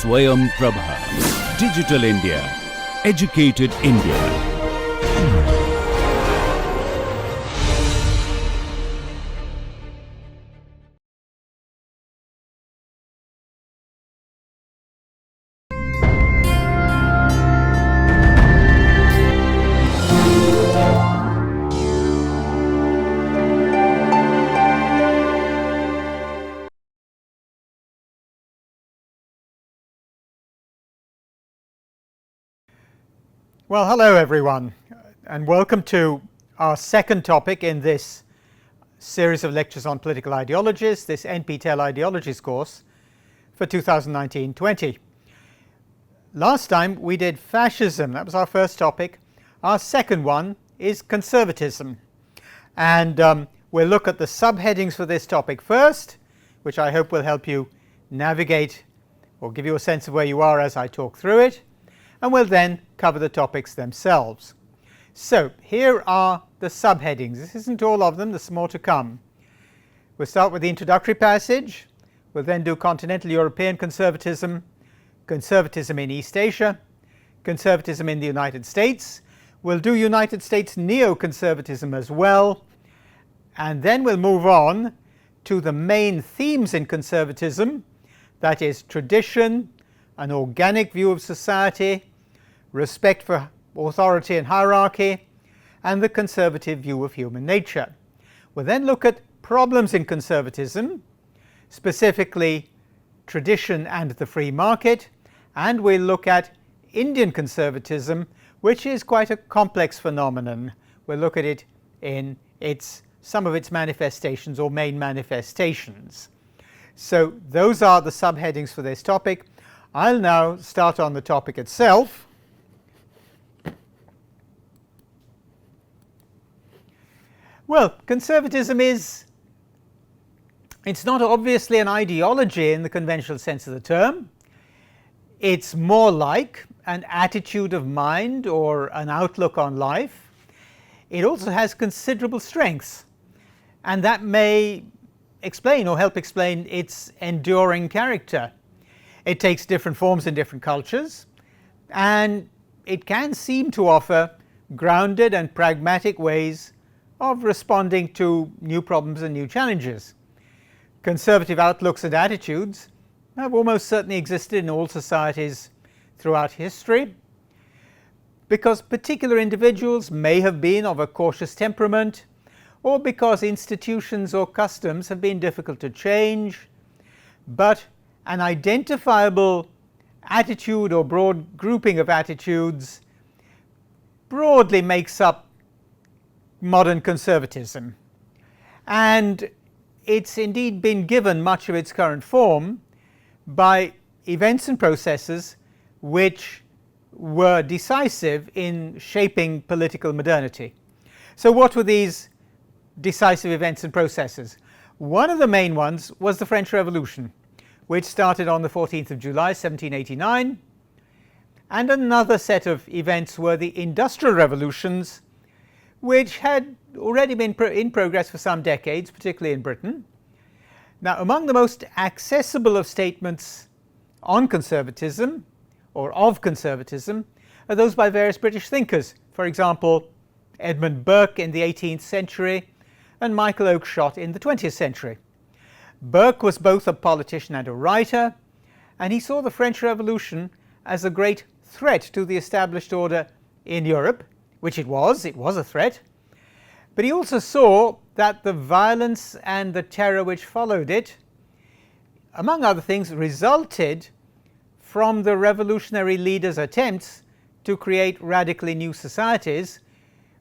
SwayamPrabha. Digital India. Educated India. Well, hello everyone, and welcome to our second topic in this series of lectures on political ideologies, this NPTEL Ideologies course for 2019-20. Last time we did fascism, that was our first topic. Our second one is conservatism, and we'll look at the subheadings for this topic first, which I hope will help you navigate or give you a sense of where you are as I talk through it. And we'll then cover the topics themselves. So here are the subheadings. This isn't all of them, there's more to come. We'll start with the introductory passage. We'll then do continental European conservatism, conservatism in East Asia, conservatism in the United States. We'll do United States neoconservatism as well. And then we'll move on to the main themes in conservatism, that is tradition, an organic view of society, respect for authority and hierarchy, and the conservative view of human nature. We'll then look at problems in conservatism, specifically tradition and the free market, and we'll look at Indian conservatism, which is quite a complex phenomenon. We'll look at it in some of its manifestations or main manifestations. So those are the subheadings for this topic. I'll now start on the topic itself. Well, conservatism it's not obviously an ideology in the conventional sense of the term. It's more like an attitude of mind or an outlook on life. It also has considerable strengths, and that may explain or help explain its enduring character. It takes different forms in different cultures, and it can seem to offer grounded and pragmatic ways of responding to new problems and new challenges. Conservative outlooks and attitudes have almost certainly existed in all societies throughout history, because particular individuals may have been of a cautious temperament, or because institutions or customs have been difficult to change, but an identifiable attitude or broad grouping of attitudes broadly makes up modern conservatism, and it's indeed been given much of its current form by events and processes which were decisive in shaping political modernity. So what were these decisive events and processes? One of the main ones was the French Revolution, which started on the 14th of July 1789, and another set of events were the industrial revolutions, which had already been in progress for some decades, particularly in Britain. Now, among the most accessible of statements on conservatism or of conservatism are those by various British thinkers, for example Edmund Burke in the 18th century and Michael Oakeshott in the 20th century. Burke was both a politician and a writer, and he saw the French Revolution as a great threat to the established order in Europe, which it was a threat, but he also saw that the violence and the terror which followed it, among other things, resulted from the revolutionary leaders' attempts to create radically new societies,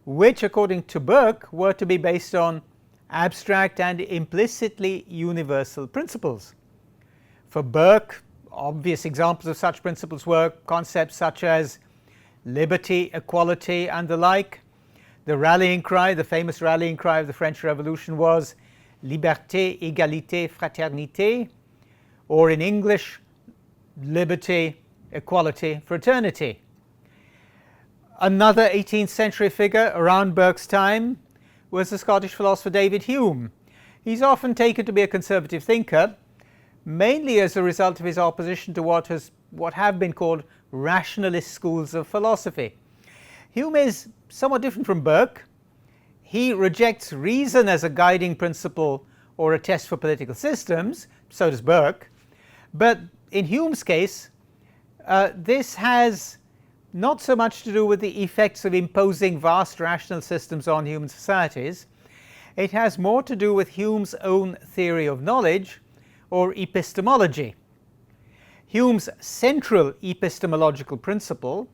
which, according to Burke, were to be based on abstract and implicitly universal principles. For Burke, obvious examples of such principles were concepts such as liberty, equality, and the like. The rallying cry, the famous rallying cry of the French Revolution was liberté, égalité, fraternité, or in English, liberty, equality, fraternity. Another 18th century figure around Burke's time was the Scottish philosopher David Hume. He's often taken to be a conservative thinker, mainly as a result of his opposition to what have been called rationalist schools of philosophy. Hume is somewhat different from Burke. He rejects reason as a guiding principle or a test for political systems, so does Burke. But in Hume's case, this has not so much to do with the effects of imposing vast rational systems on human societies. It has more to do with Hume's own theory of knowledge, or epistemology. Hume's central epistemological principle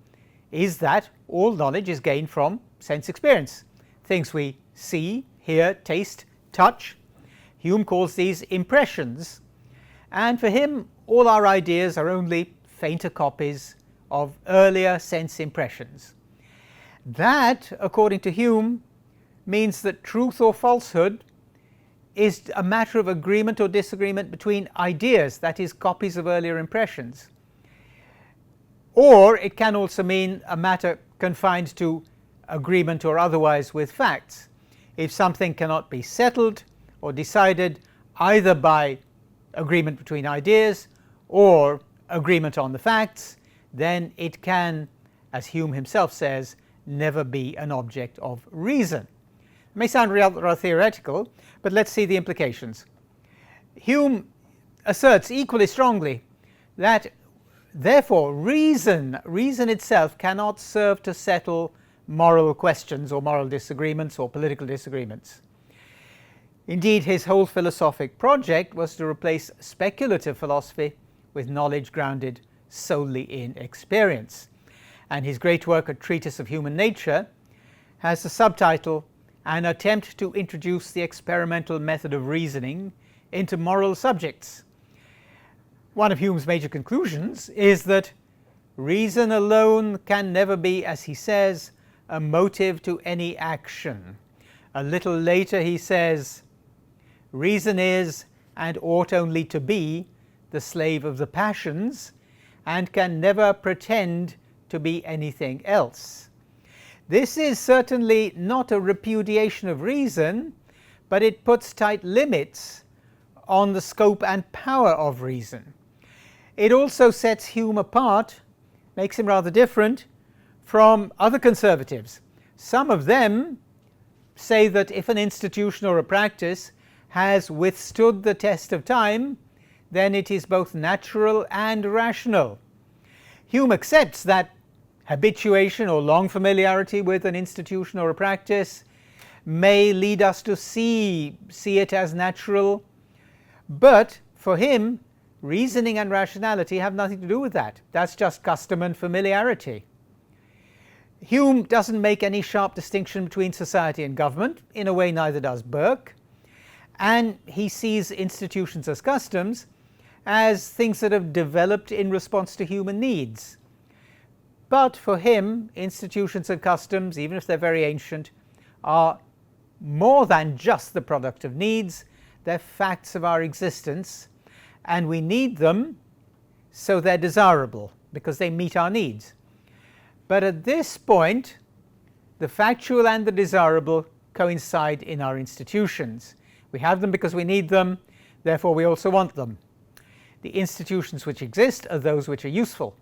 is that all knowledge is gained from sense experience, things we see, hear, taste, touch. Hume calls these impressions, and for him all our ideas are only fainter copies of earlier sense impressions. That, according to Hume, means that truth or falsehood is a matter of agreement or disagreement between ideas, that is, copies of earlier impressions. Or it can also mean a matter confined to agreement or otherwise with facts. If something cannot be settled or decided either by agreement between ideas or agreement on the facts, then it can, as Hume himself says, never be an object of reason. It may sound rather theoretical, but let's see the implications. Hume asserts equally strongly that therefore reason itself cannot serve to settle moral questions or moral disagreements or political disagreements. Indeed, his whole philosophic project was to replace speculative philosophy with knowledge grounded solely in experience, and his great work, A Treatise of Human Nature, has the subtitle An Attempt to Introduce the Experimental Method of Reasoning into Moral Subjects. One of Hume's major conclusions is that reason alone can never be, as he says, a motive to any action. A little later he says, reason is, and ought only to be, the slave of the passions, and can never pretend to be anything else. This is certainly not a repudiation of reason, but it puts tight limits on the scope and power of reason. It also sets Hume apart, makes him rather different from other conservatives. Some of them say that if an institution or a practice has withstood the test of time, then it is both natural and rational. Hume accepts that habituation or long familiarity with an institution or a practice may lead us to see it as natural, but for him reasoning and rationality have nothing to do with that. That's just custom and familiarity. Hume doesn't make any sharp distinction between society and government. In a way, neither does Burke, and he sees institutions as customs as things that have developed in response to human needs. But for him, institutions and customs, even if they're very ancient, are more than just the product of needs. They're facts of our existence, and we need them, so they're desirable because they meet our needs. But at this point, the factual and the desirable coincide in our institutions. We have them because we need them, therefore we also want them. The institutions which exist are those which are useful.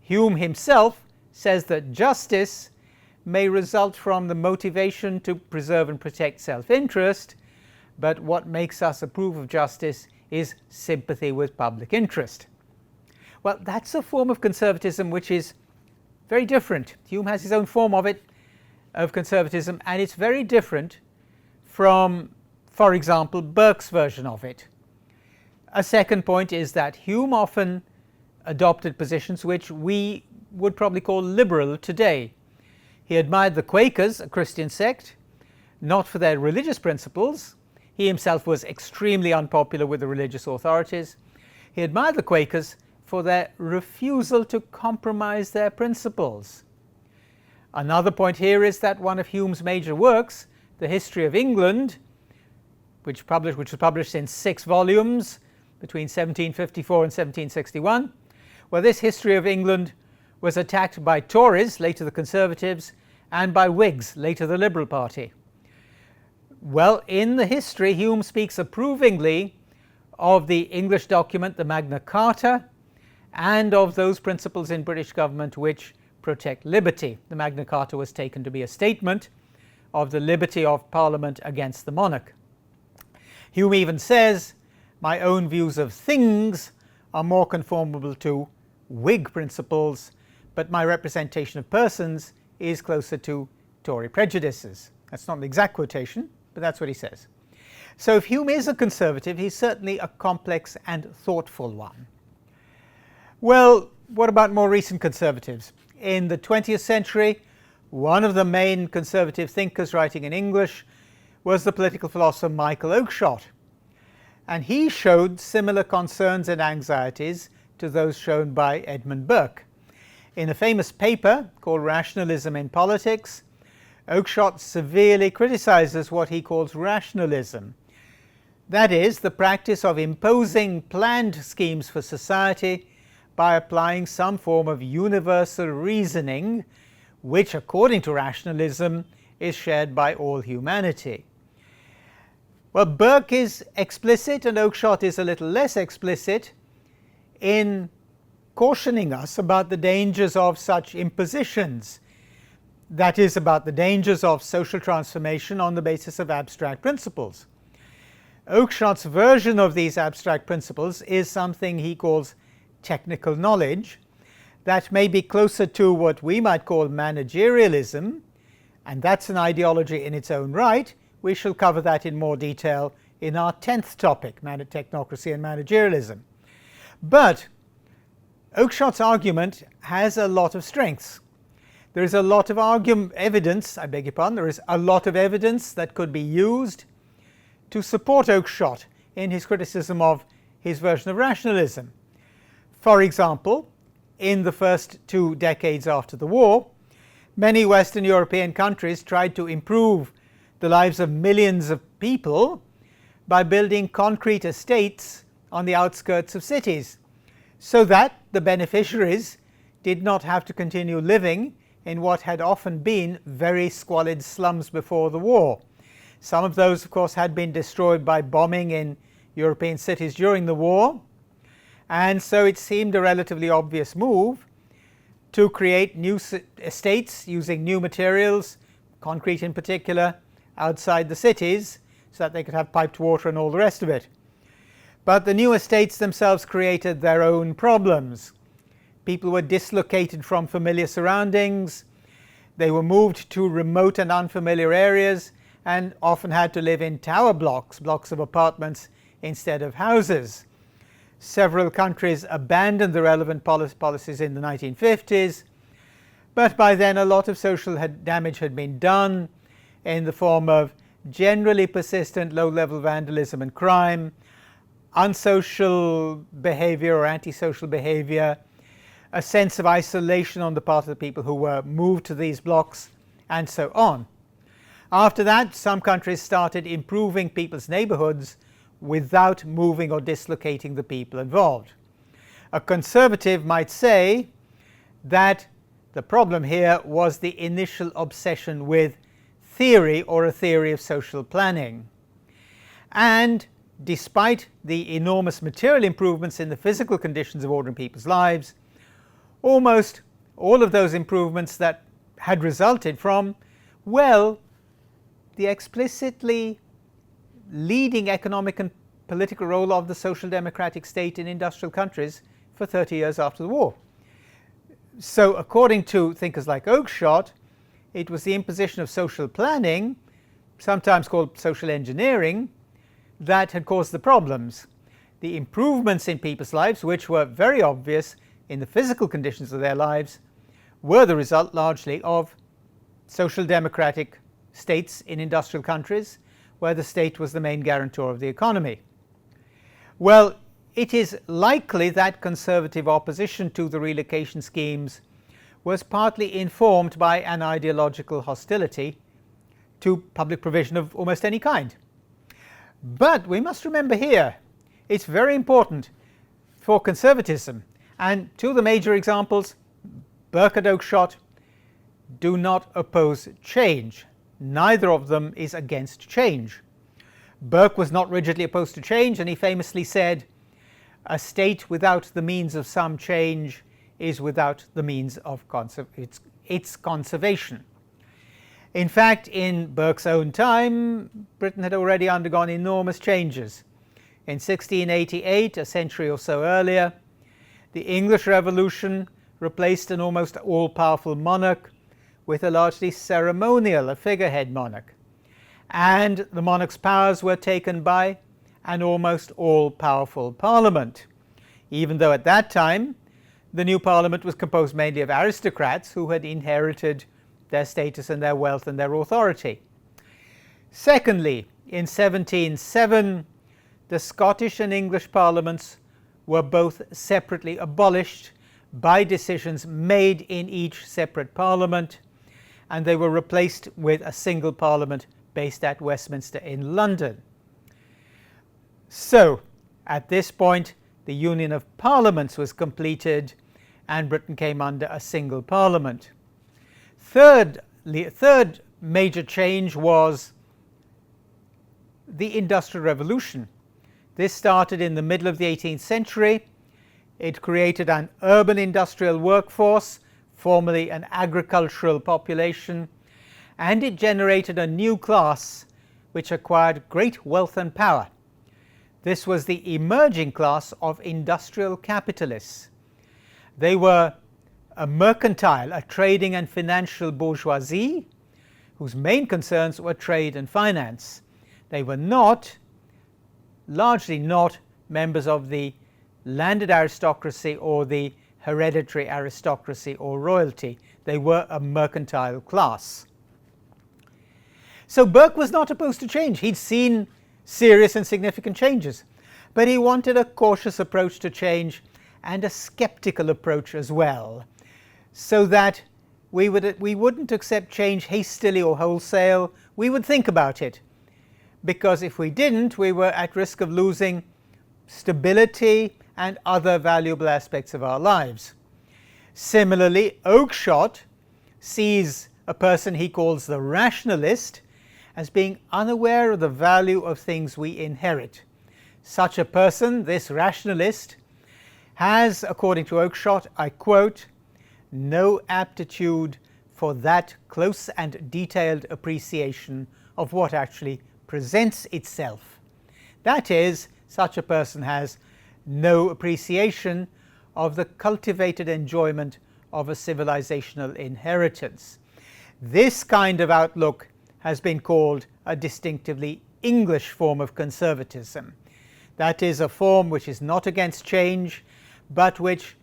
Hume himself says that justice may result from the motivation to preserve and protect self-interest, but what makes us approve of justice is sympathy with public interest. Well, that's a form of conservatism which is very different. Hume has his own form of it, of conservatism, and it's very different from, for example, Burke's version of it. A second point is that Hume often adopted positions which we would probably call liberal today. He admired the Quakers, a Christian sect, not for their religious principles. He himself was extremely unpopular with the religious authorities. He admired the Quakers for their refusal to compromise their principles. Another point here is that one of Hume's major works, The History of England, which was published in 6 volumes between 1754 and 1761, well, this history of England was attacked by Tories, later the Conservatives, and by Whigs, later the Liberal Party. Well, in the history, Hume speaks approvingly of the English document, the Magna Carta, and of those principles in British government which protect liberty. The Magna Carta was taken to be a statement of the liberty of Parliament against the monarch. Hume even says, "My own views of things are more conformable to Whig principles, but my representation of persons is closer to Tory prejudices." That's not an exact quotation, but that's what he says. So if Hume is a conservative, he's certainly a complex and thoughtful one. Well, what about more recent conservatives? In the 20th century, one of the main conservative thinkers writing in English was the political philosopher Michael Oakeshott, and he showed similar concerns and anxieties to those shown by Edmund Burke. In a famous paper called Rationalism in Politics, Oakeshott severely criticizes what he calls rationalism. That is, the practice of imposing planned schemes for society by applying some form of universal reasoning, which, according to rationalism, is shared by all humanity. Well, Burke is explicit and Oakeshott is a little less explicit in cautioning us about the dangers of such impositions. That is, about the dangers of social transformation on the basis of abstract principles. Oakeshott's version of these abstract principles is something he calls technical knowledge that may be closer to what we might call managerialism, and that's an ideology in its own right. We shall cover that in more detail in our 10th topic, technocracy and managerialism. But Oakeshott's argument has a lot of strengths. There is a lot of evidence that could be used to support Oakeshott in his criticism of his version of rationalism. For example, in the first 2 decades after the war, many Western European countries tried to improve the lives of millions of people by building concrete estates on the outskirts of cities, so that the beneficiaries did not have to continue living in what had often been very squalid slums before the war. Some of those, of course, had been destroyed by bombing in European cities during the war, and so it seemed a relatively obvious move to create new estates using new materials, concrete in particular, outside the cities so that they could have piped water and all the rest of it. But the new estates themselves created their own problems. People were dislocated from familiar surroundings, they were moved to remote and unfamiliar areas, and often had to live in tower blocks of apartments instead of houses. Several countries abandoned the relevant policies in the 1950s, but by then a lot of social damage had been done in the form of generally persistent low-level vandalism and crime, unsocial behavior or antisocial behavior, a sense of isolation on the part of the people who were moved to these blocks, and so on. After that, some countries started improving people's neighborhoods without moving or dislocating the people involved. A conservative might say that the problem here was the initial obsession with theory or a theory of social planning. And despite the enormous material improvements in the physical conditions of ordinary people's lives, almost all of those improvements that had resulted from, well, the explicitly leading economic and political role of the social democratic state in industrial countries for 30 years after the war. So according to thinkers like Oakeshott, it was the imposition of social planning, sometimes called social engineering, that had caused the problems. The improvements in people's lives, which were very obvious in the physical conditions of their lives, were the result largely of social democratic states in industrial countries where the state was the main guarantor of the economy. Well, it is likely that conservative opposition to the relocation schemes was partly informed by an ideological hostility to public provision of almost any kind. But we must remember here, it's very important for conservatism, and two of the major examples, Burke and Oakeshott, do not oppose change. Neither of them is against change. Burke was not rigidly opposed to change, and he famously said, "A state without the means of some change is without the means of its conservation." In fact, in Burke's own time, Britain had already undergone enormous changes. In 1688, a century or so earlier, the English Revolution replaced an almost all-powerful monarch with a largely ceremonial, a figurehead monarch. And the monarch's powers were taken by an almost all-powerful parliament, even though at that time the new parliament was composed mainly of aristocrats who had inherited their status and their wealth and their authority. Secondly, in 1707, the Scottish and English parliaments were both separately abolished by decisions made in each separate parliament, and they were replaced with a single parliament based at Westminster in London. So, at this point, the Union of Parliaments was completed and Britain came under a single parliament. Third major change was the Industrial Revolution. This started in the middle of the 18th century. It created an urban industrial workforce, formerly an agricultural population, and it generated a new class which acquired great wealth and power. This was the emerging class of industrial capitalists. They were a mercantile, a trading and financial bourgeoisie whose main concerns were trade and finance. They were not, largely not, members of the landed aristocracy or the hereditary aristocracy or royalty. They were a mercantile class. So Burke was not opposed to change. He'd seen serious and significant changes, but he wanted a cautious approach to change and a skeptical approach as well, so that we wouldn't accept change hastily or wholesale. We would think about it, because if we didn't, we were at risk of losing stability and other valuable aspects of our lives. Similarly, Oakeshott sees a person he calls the rationalist as being unaware of the value of things we inherit. Such a person, this rationalist, has, according to Oakeshott, I quote, "no aptitude for that close and detailed appreciation of what actually presents itself." That is, such a person has no appreciation of the cultivated enjoyment of a civilizational inheritance. This kind of outlook has been called a distinctively English form of conservatism. That is, a form which is not against change, but which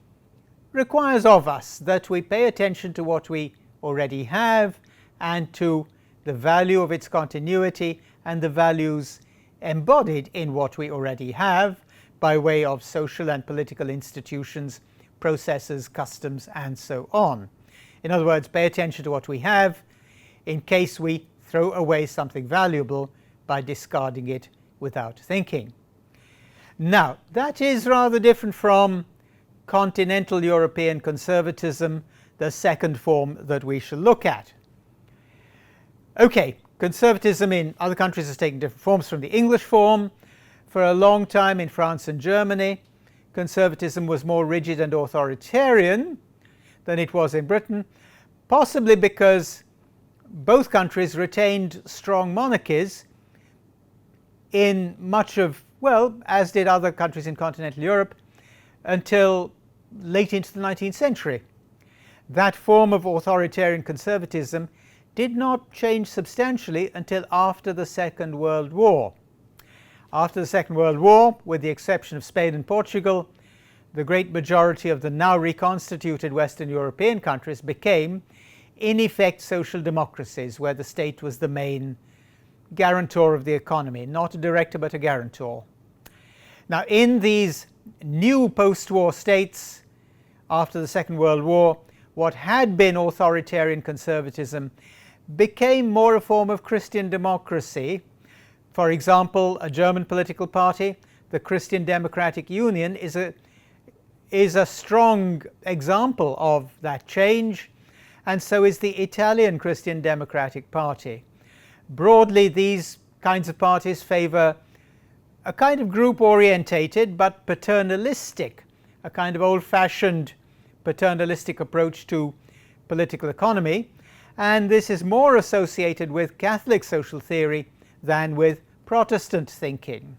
requires of us that we pay attention to what we already have and to the value of its continuity and the values embodied in what we already have by way of social and political institutions, processes, customs, and so on. In other words, pay attention to what we have in case we throw away something valuable by discarding it without thinking. Now, that is rather different from continental European conservatism, the second form that we shall look at. Okay, conservatism in other countries has taken different forms from the English form. For a long time in France and Germany, conservatism was more rigid and authoritarian than it was in Britain, possibly because both countries retained strong monarchies in much of, well, as did other countries in continental Europe, until late into the 19th century. That form of authoritarian conservatism did not change substantially until after the Second World War. After the Second World War, with the exception of Spain and Portugal, the great majority of the now reconstituted Western European countries became, in effect, social democracies, where the state was the main guarantor of the economy, not a director but a guarantor. Now, in these new post-war states after the Second World War, what had been authoritarian conservatism became more a form of Christian democracy. For example, a German political party, the Christian Democratic Union, is a strong example of that change, and so is the Italian Christian Democratic Party. Broadly, these kinds of parties favor a kind of group-orientated but paternalistic, a kind of old-fashioned paternalistic approach to political economy, and this is more associated with Catholic social theory than with Protestant thinking.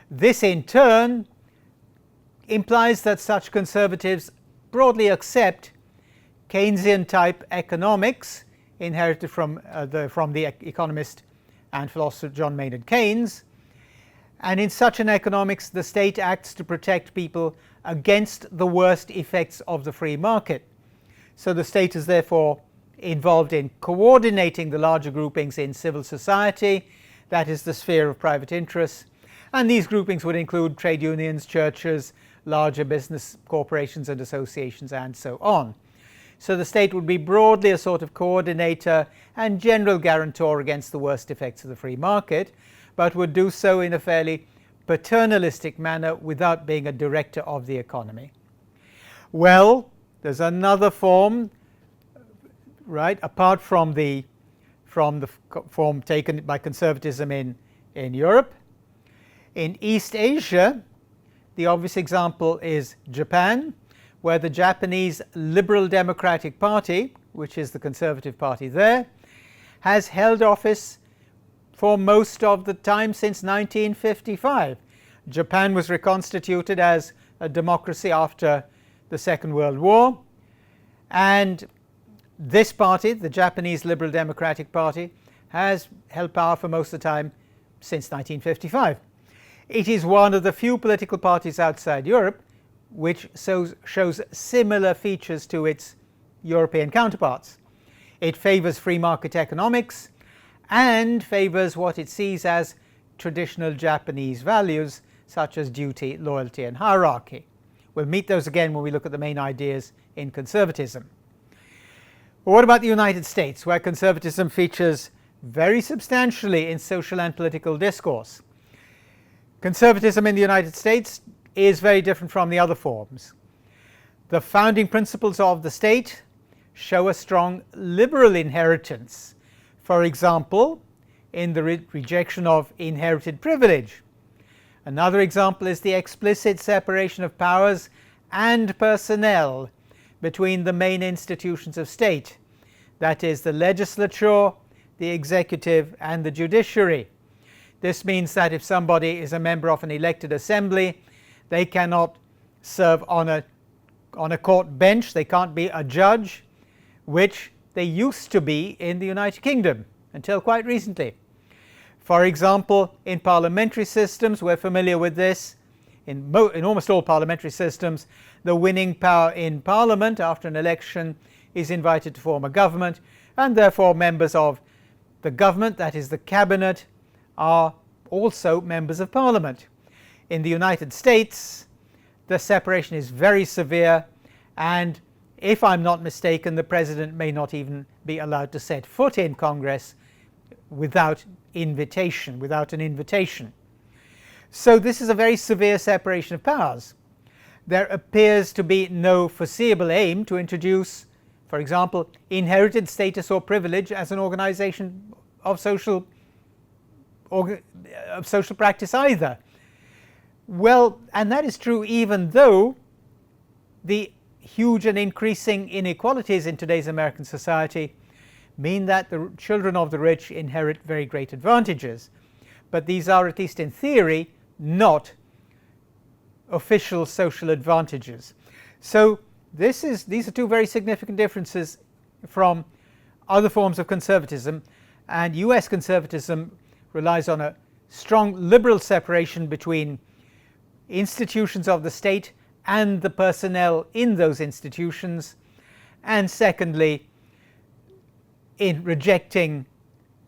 This in turn implies that such conservatives broadly accept Keynesian-type economics inherited from the economist and philosopher John Maynard Keynes, and in such an economics the state acts to protect people against the worst effects of the free market. So the state is therefore involved in coordinating the larger groupings in civil society, that is the sphere of private interests, and these groupings would include trade unions, churches, larger business corporations and associations, and so on. So the state would be broadly a sort of coordinator and general guarantor against the worst effects of the free market, but would do so in a fairly paternalistic manner without being a director of the economy. Well, there's another form, right, apart from the form taken by conservatism in Europe. In East Asia, the obvious example is Japan, where the Japanese Liberal Democratic Party, which is the conservative party there, has held office for most of the time since 1955. Japan was reconstituted as a democracy after the Second World War, and this party, the Japanese Liberal Democratic Party, has held power for most of the time since 1955. It is one of the few political parties outside Europe which shows similar features to its European counterparts. It favors free market economics and favors what it sees as traditional Japanese values such as duty, loyalty and hierarchy. We'll meet those again when we look at the main ideas in conservatism. But what about the United States, where conservatism features very substantially in social and political discourse? Conservatism in the United States is very different from the other forms. The founding principles of the state show a strong liberal inheritance. For example, in the rejection of inherited privilege. Another example is the explicit separation of powers and personnel between the main institutions of state, that is the legislature, the executive and the judiciary. This means that if somebody is a member of an elected assembly, they cannot serve on a court bench, they can't be a judge, which they used to be in the United Kingdom until quite recently. For example, in parliamentary systems, we're familiar with this, in almost all parliamentary systems, the winning power in Parliament after an election is invited to form a government, and therefore members of the government, that is the cabinet, are also members of Parliament. In the United States, the separation is very severe, and if I'm not mistaken, the president may not even be allowed to set foot in Congress without invitation, without an invitation. So this is a very severe separation of powers. There appears to be no foreseeable aim to introduce, for example, inherited status or privilege as an organization of social practice either. Well, and that is true even though the huge and increasing inequalities in today's American society mean that the children of the rich inherit very great advantages. But these are, at least in theory, not official social advantages. So these are two very significant differences from other forms of conservatism, and US conservatism relies on a strong liberal separation between institutions of the state and the personnel in those institutions, and secondly, in rejecting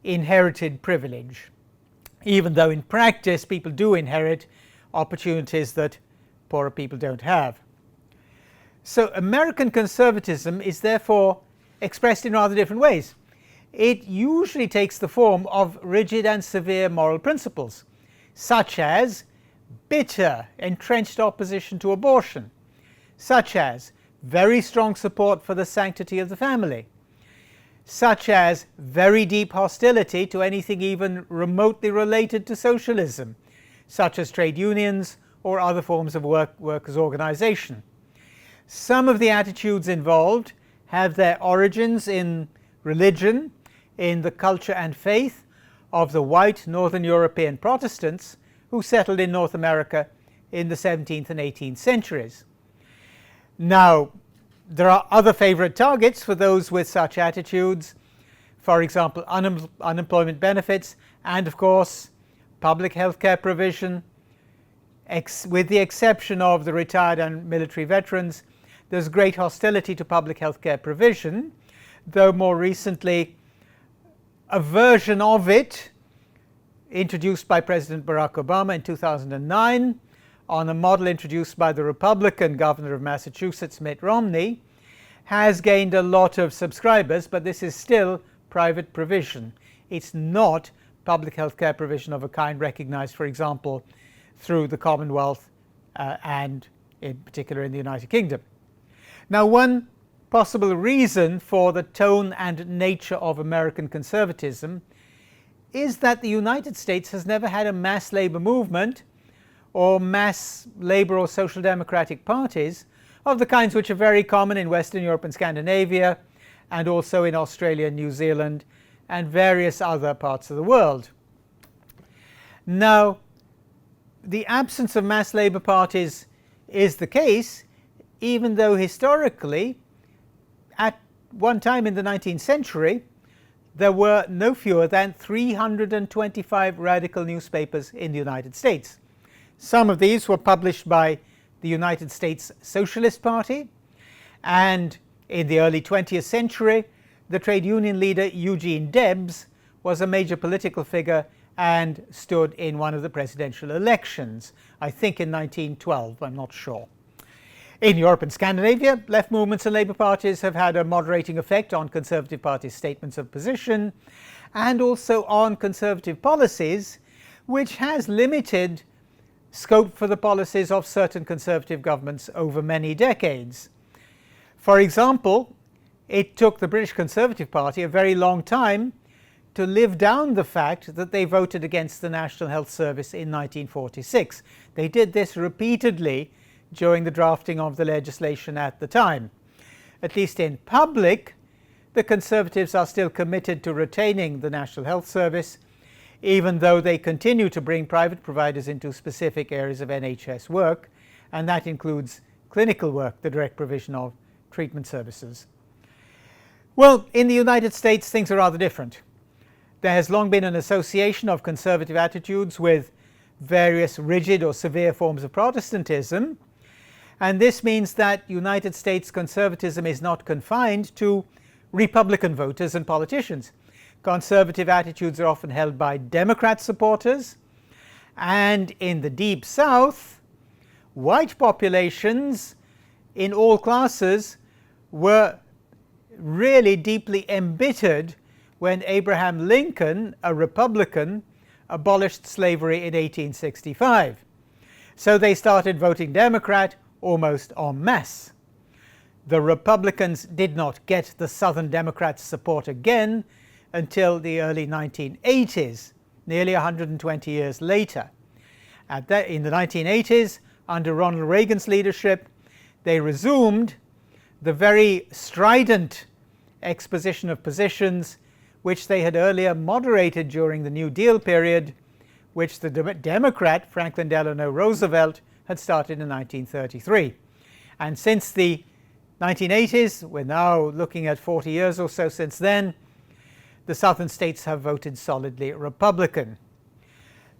inherited privilege, even though in practice people do inherit opportunities that poorer people don't have. So American conservatism is therefore expressed in rather different ways. It usually takes the form of rigid and severe moral principles, such as bitter, entrenched opposition to abortion, such as very strong support for the sanctity of the family, such as very deep hostility to anything even remotely related to socialism, such as trade unions or other forms of workers' organization. Some of the attitudes involved have their origins in religion, in the culture and faith of the white Northern European Protestants who settled in North America in the 17th and 18th centuries. Now, there are other favorite targets for those with such attitudes, for example, unemployment benefits and, of course, public health care provision. With the exception of the retired and military veterans, there's great hostility to public health care provision, though more recently a version of it introduced by President Barack Obama in 2009 on a model introduced by the Republican governor of Massachusetts, Mitt Romney, has gained a lot of subscribers, but this is still private provision. It's not public health care provision of a kind recognized, for example, through the Commonwealth and in particular in the United Kingdom. Now, one possible reason for the tone and nature of American conservatism is that the United States has never had a mass labor movement or mass labor or social democratic parties of the kinds which are very common in Western Europe and Scandinavia, and also in Australia, New Zealand, and various other parts of the world. Now, the absence of mass labor parties is the case, even though historically, at one time in the 19th century, there were no fewer than 325 radical newspapers in the United States. Some of these were published by the United States Socialist Party, and in the early 20th century, the trade union leader Eugene Debs was a major political figure and stood in one of the presidential elections, I think in 1912, I'm not sure. In Europe and Scandinavia, left movements and labour parties have had a moderating effect on Conservative Party's statements of position and also on Conservative policies, which has limited scope for the policies of certain Conservative governments over many decades. For example, it took the British Conservative Party a very long time to live down the fact that they voted against the National Health Service in 1946. They did this repeatedly during the drafting of the legislation at the time. At least in public, the Conservatives are still committed to retaining the National Health Service, even though they continue to bring private providers into specific areas of NHS work, and that includes clinical work, the direct provision of treatment services. Well, in the United States, things are rather different. There has long been an association of conservative attitudes with various rigid or severe forms of Protestantism, and this means that United States conservatism is not confined to Republican voters and politicians. Conservative attitudes are often held by Democrat supporters, and in the Deep South, white populations in all classes were really deeply embittered when Abraham Lincoln, a Republican, abolished slavery in 1865. So they started voting Democrat almost en masse. The Republicans did not get the Southern Democrats' support again until the early 1980s, nearly 120 years later. In the 1980s, under Ronald Reagan's leadership, they resumed the very strident exposition of positions which they had earlier moderated during the New Deal period, which the Democrat Franklin Delano Roosevelt had started in 1933. And since the 1980s, we're now looking at 40 years or so since then, the southern states have voted solidly Republican.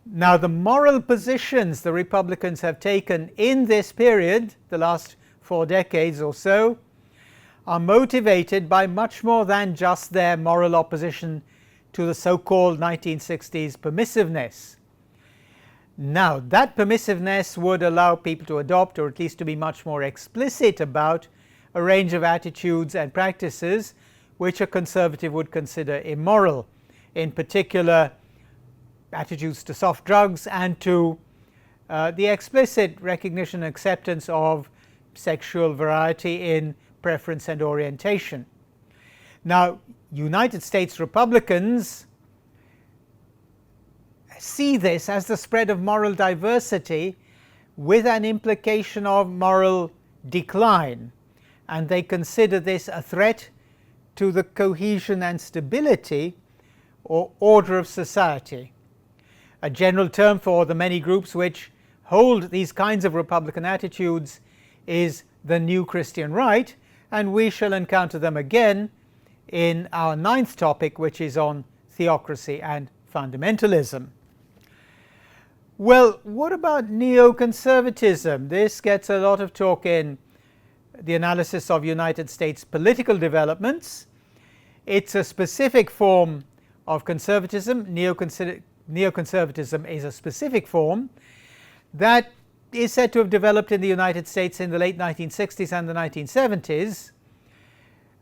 Now, the moral positions the Republicans have taken in this period, the last 4 decades or so, are motivated by much more than just their moral opposition to the so-called 1960s permissiveness. Now, that permissiveness would allow people to adopt, or at least to be much more explicit about, a range of attitudes and practices which a conservative would consider immoral, in particular attitudes to soft drugs and to the explicit recognition and acceptance of sexual variety in preference and orientation. Now, United States Republicans see this as the spread of moral diversity with an implication of moral decline, and they consider this a threat to the cohesion and stability or order of society. A general term for the many groups which hold these kinds of Republican attitudes is the New Christian Right, and we shall encounter them again in our 9th topic, which is on theocracy and fundamentalism. Well, what about neoconservatism? This gets a lot of talk in the analysis of United States political developments. It's a specific form of conservatism. Neoconservatism is a specific form that is said to have developed in the United States in the late 1960s and the 1970s.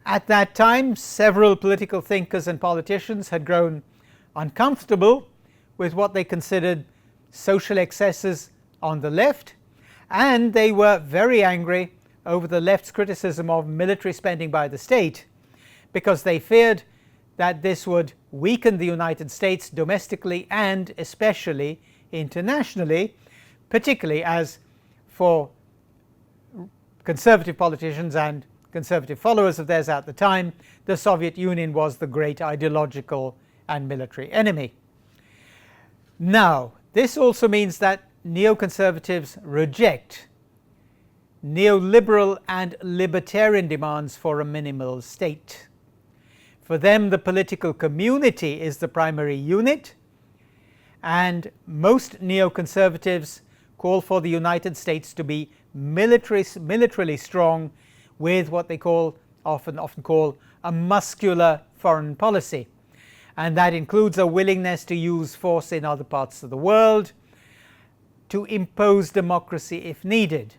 At that time, several political thinkers and politicians had grown uncomfortable with what they considered social excesses on the left, and they were very angry over the left's criticism of military spending by the state, because they feared that this would weaken the United States domestically and especially internationally, particularly as for conservative politicians and conservative followers of theirs at the time, the Soviet Union was the great ideological and military enemy. Now, this also means that neoconservatives reject neoliberal and libertarian demands for a minimal state. For them, the political community is the primary unit, and most neoconservatives call for the United States to be militarily strong with what they often call a muscular foreign policy. And that includes a willingness to use force in other parts of the world, to impose democracy if needed.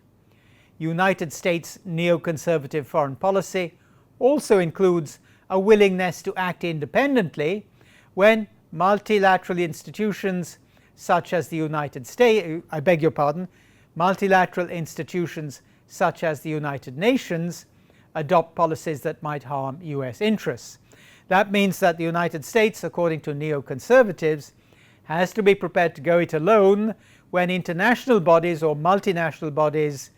United States neoconservative foreign policy also includes a willingness to act independently when multilateral institutions such as the United States, multilateral institutions such as the United Nations adopt policies that might harm US interests. That means that the United States, according to neoconservatives, has to be prepared to go it alone when international bodies or multinational bodies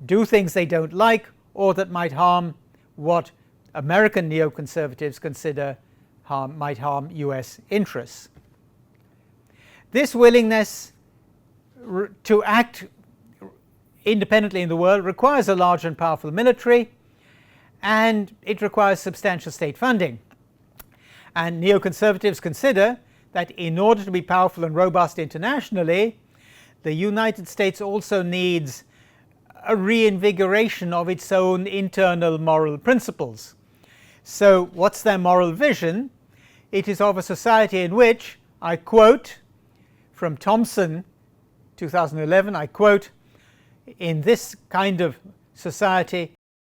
do things they don't like or that might harm what American neoconservatives consider might harm US interests. This willingness to act independently in the world requires a large and powerful military, and it requires substantial state funding. And neoconservatives consider that in order to be powerful and robust internationally, the United States also needs a reinvigoration of its own internal moral principles. So what's their moral vision? It is of a society in which, I quote from Thompson, 2011, I quote, "In this kind of society,